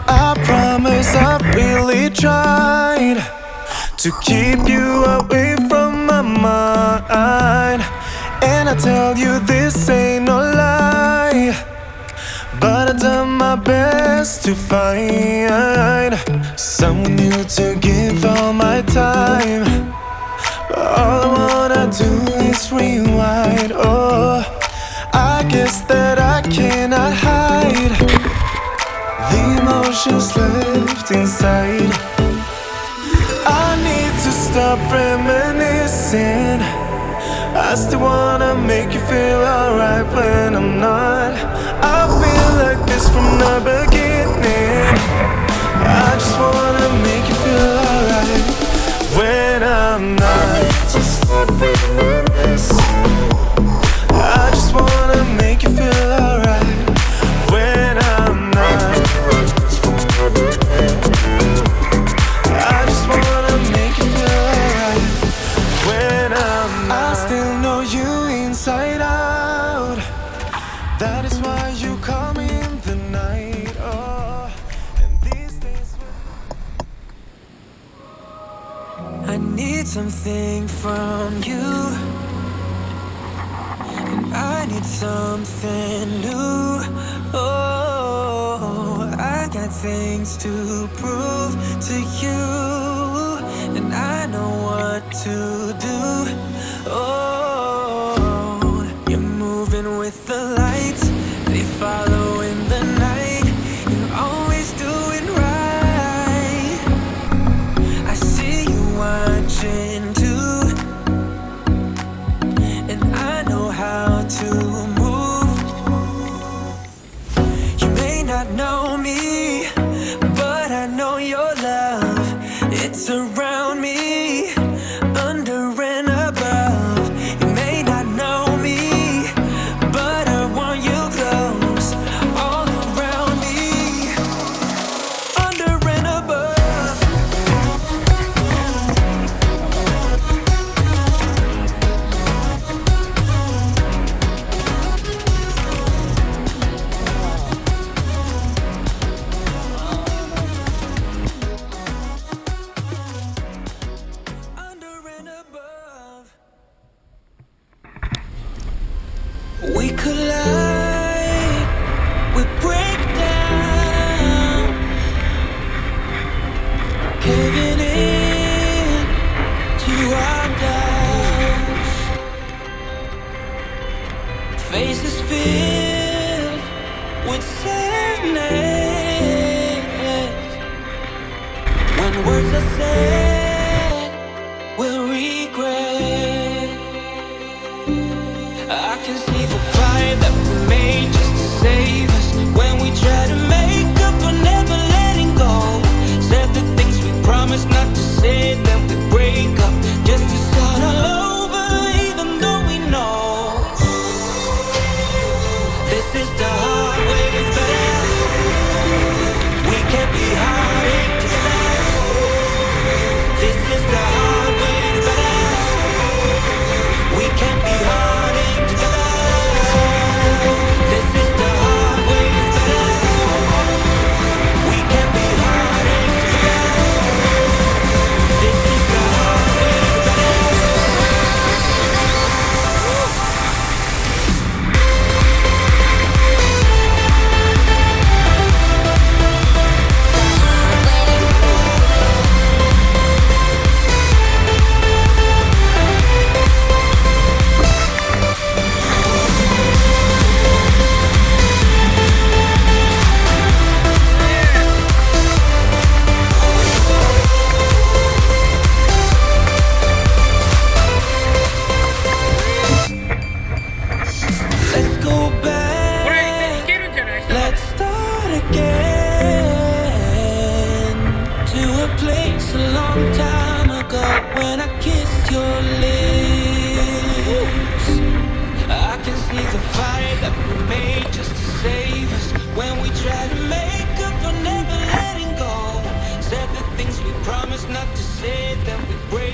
I promise I really tried to keep you away from my mind. And I tell you this ain't no lie, but I've done my best to find someone new to give all my time. But all I wanna do is rewind. Oh, I guess that I cannot hide the emotions left inside. I need to stop reminiscing. I still wanna make you feel alright when I'm not. I've been like this from the beginning. I just wanna make you feel alright when I'm not. Just stop reminiscing. I just wanna make you feel alright when I'm not. I just wanna make you feel alright when I'm not. I still know you inside out. That is why you call me in the night. Oh, and these days I need something from you, and I need something new. Oh, I got things to prove to you, and I know what to do. Oh, you're moving with the lights, they follow in the night. You're always doing right. I see you watching too, and I know how to move. You may not know me, but I know your love. It's around me, under and above. You may not know me, but I want you close, all around me, under and above. When words are said, we'll regret. I can see the fire that we made just to save us. When we try to make up for never letting go. Said the things we promised not to say, then we break up just to start all over, even though we know this is the hard way back. We can't be hiding together. This is the hard way back. We can't be hiding together. This is the hard way back. We can't be hiding together. This is the hard way back. Let's go これい back. けるんじゃない？ Let's start again to a place a long time ago when I kissed your lips. I can see the fire that we made just to save us when we try to make up for never letting go. Said the things we promised not to say, then we break.